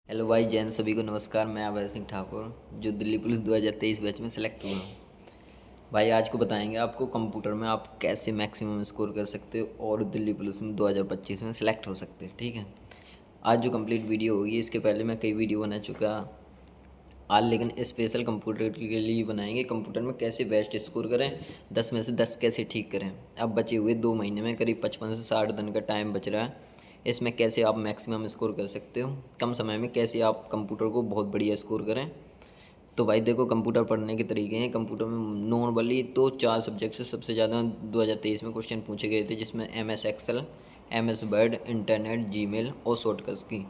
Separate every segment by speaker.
Speaker 1: Hello भाई जैन सभी को नमस्कार। मैं अभय सिंह ठाकुर जो दिल्ली पुलिस 2023 बैच में सेलेक्ट हुआ हूँ। भाई आज को बताएंगे आपको कंप्यूटर में आप कैसे मैक्सिमम स्कोर कर सकते हो और दिल्ली पुलिस में 2025 में सेलेक्ट हो सकते हैं। ठीक है, आज जो कंप्लीट वीडियो होगी, इसके पहले मैं कई वीडियो बना चुका आज, लेकिन स्पेशल कंप्यूटर के लिए बनाएंगे कंप्यूटर में कैसे बेस्ट स्कोर करें, 10 में से 10 कैसे ठीक करें। अब बचे हुए 2 महीने में करीब 55 से 60 दिन का टाइम बच रहा है। इसमें कैसे आप मैक्सिमम स्कोर कर सकते हो, कम समय में कैसे आप कंप्यूटर को बहुत बढ़िया स्कोर करें। तो भाई देखो, कंप्यूटर पढ़ने के तरीके हैं। कंप्यूटर में नॉर्मली तो 4 सब्जेक्ट से सबसे ज़्यादा 2023 में क्वेश्चन पूछे गए थे, जिसमें MS Excel, MS Word, internet, Gmail और शॉर्टकट्स की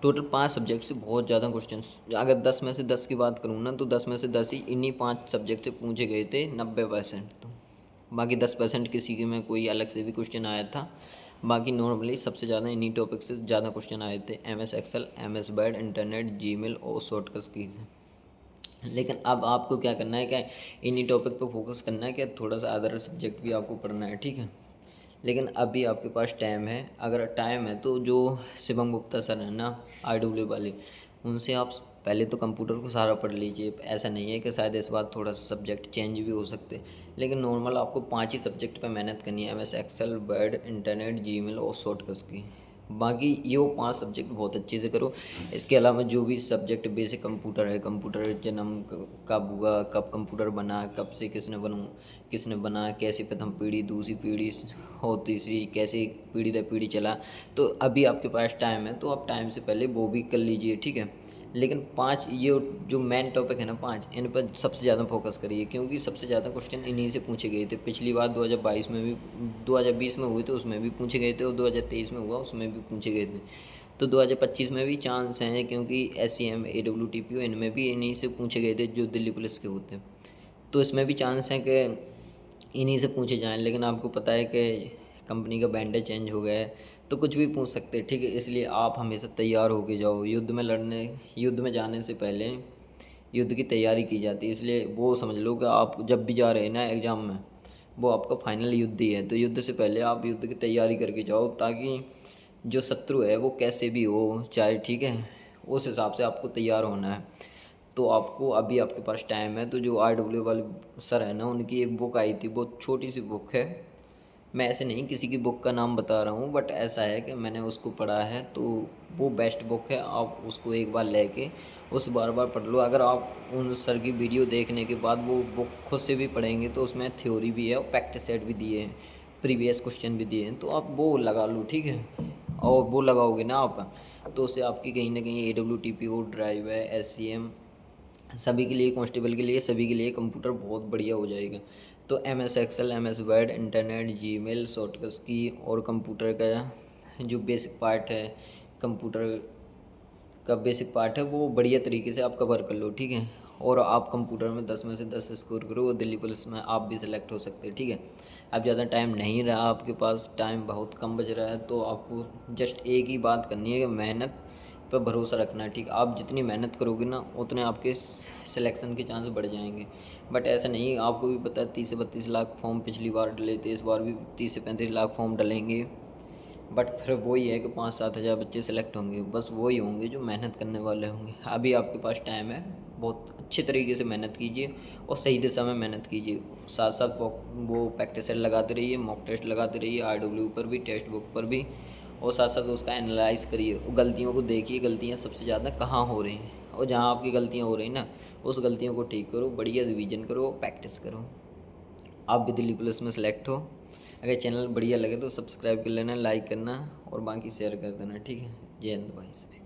Speaker 1: टोटल 5 सब्जेक्ट से बहुत ज़्यादा क्वेश्चन। अगर 10 में से 10 की बात करूँ ना, तो 10 में से 10 ही इन्हीं 5 सब्जेक्ट से पूछे गए थे, 90%। तो बाकी 10% किसी के में कोई अलग से भी क्वेश्चन आया था। बाकी नॉर्मली सबसे ज़्यादा इन्हीं टॉपिक से ज़्यादा क्वेश्चन आए थे, MS Excel, MS Word, internet, Gmail और शॉर्टकट्स की से। लेकिन अब आपको क्या करना है, क्या इन्हीं टॉपिक पर फोकस करना है, क्या थोड़ा सा अदर सब्जेक्ट भी आपको पढ़ना है। ठीक है, लेकिन अभी आपके पास टाइम है। अगर टाइम है तो जो शिवम गुप्ता सर हैं ना, IW वाले, उनसे आप पहले तो कंप्यूटर को सारा पढ़ लीजिए। ऐसा नहीं है कि शायद इस बार थोड़ा सा सब्जेक्ट चेंज भी हो सकते, लेकिन नॉर्मल आपको 5 ही सब्जेक्ट पर मेहनत करनी है, MS Excel, Word, internet, Gmail और शॉर्टकट्स की। बाकी ये वो 5 सब्जेक्ट बहुत अच्छे से करो। इसके अलावा जो भी सब्जेक्ट बेसिक कंप्यूटर है, कंप्यूटर जन्म कब हुआ, कब कंप्यूटर बना, कब से किसने बनाया, कैसे प्रथम पीढ़ी, दूसरी पीढ़ी और तीसरी, कैसे पीढ़ी दर पीढ़ी चला। तो अभी आपके पास टाइम है, तो आप टाइम से पहले वो भी कर लीजिए। ठीक है, लेकिन 5 ये जो मेन टॉपिक है ना, 5 इन पर सबसे ज़्यादा फोकस करिए, क्योंकि सबसे ज़्यादा क्वेश्चन इन्हीं से पूछे गए थे। पिछली बार 2022 में भी, 2020 में हुए थे, उसमें भी पूछे गए थे, और 2023 में हुआ उसमें भी पूछे गए थे। तो 2025 में भी चांस हैं, क्योंकि SCM, AWTPO इनमें भी इन्हीं से पूछे गए थे जो दिल्ली पुलिस के होते हैं। तो इसमें भी चांस हैं कि इन्हीं से पूछे जाएँ। लेकिन आपको पता है कि कंपनी का बैंडर चेंज हो गया है, तो कुछ भी पूछ सकते हैं। ठीक है, इसलिए आप हमेशा तैयार होके जाओ। युद्ध में जाने से पहले युद्ध की तैयारी की जाती है। इसलिए वो समझ लो कि आप जब भी जा रहे हैं ना एग्ज़ाम में, वो आपका फाइनल युद्ध ही है। तो युद्ध से पहले आप युद्ध की तैयारी करके जाओ, ताकि जो शत्रु है वो कैसे भी हो चाहे, ठीक है, उस हिसाब से आपको तैयार होना है। तो आपको अभी आपके पास टाइम है। तो जो RW वाले सर है ना, उनकी एक बुक आई थी, बहुत छोटी सी बुक है। मैं ऐसे नहीं किसी की बुक का नाम बता रहा हूँ, बट ऐसा है कि मैंने उसको पढ़ा है, तो वो बेस्ट बुक है। आप उसको एक बार लेके उस बार बार पढ़ लो। अगर आप उन सर की वीडियो देखने के बाद वो बुक खुद से भी पढ़ेंगे, तो उसमें थ्योरी भी है और प्रैक्टिस सेट भी दिए हैं, प्रीवियस क्वेश्चन भी दिए हैं, तो आप वो लगा लो। ठीक है, और वो लगाओगे ना आप, तो उससे आपकी कहीं ना कहीं AWTPO ड्राइव है, SCM, सभी के लिए, कांस्टेबल के लिए, सभी के लिए कंप्यूटर बहुत बढ़िया हो जाएगा। तो MS Excel, MS Word, internet, Gmail, shortcuts की और कंप्यूटर का जो बेसिक पार्ट है, कंप्यूटर का बेसिक पार्ट है, वो बढ़िया तरीके से आप कवर कर लो। ठीक है, और आप कंप्यूटर में 10 में से 10 स्कोर करो, और दिल्ली पुलिस में आप भी सिलेक्ट हो सकते हैं। ठीक है, अब ज़्यादा टाइम नहीं रहा, आपके पास टाइम बहुत कम बच रहा है, तो आपको जस्ट एक ही बात करनी है कि मेहनत पर भरोसा रखना है। ठीक, आप जितनी मेहनत करोगे ना, उतने आपके सिलेक्शन के चांस बढ़ जाएंगे। बट ऐसा नहीं, आपको भी पता है 30 से 32 लाख फॉर्म पिछली बार डले थे, इस बार भी 30 से 35 लाख फॉर्म डलेंगे। बट फिर वही है कि 5-7 हज़ार बच्चे सेलेक्ट होंगे, बस वही होंगे जो मेहनत करने वाले होंगे। अभी आपके पास टाइम है, बहुत अच्छे तरीके से मेहनत कीजिए और सही दिशा में मेहनत कीजिए। साथ साथ वो प्रैक्टिस सेट लगाते रहिए, मॉक टेस्ट लगाते रहिए, RW पर भी, टेक्स्ट बुक पर भी, और साथ साथ उसका एनालाइज करिए और गलतियों को देखिए, गलतियाँ सबसे ज़्यादा कहाँ हो रही हैं, और जहाँ आपकी गलतियाँ हो रही हैं ना, उस गलतियों को ठीक करो, बढ़िया रिवीजन करो, प्रैक्टिस करो। आप भी दिल्ली पुलिस में सेलेक्ट हो। अगर चैनल बढ़िया लगे तो सब्सक्राइब कर लेना, लाइक करना और बाकी शेयर कर देना। ठीक है, जय हिंद भाई सभी।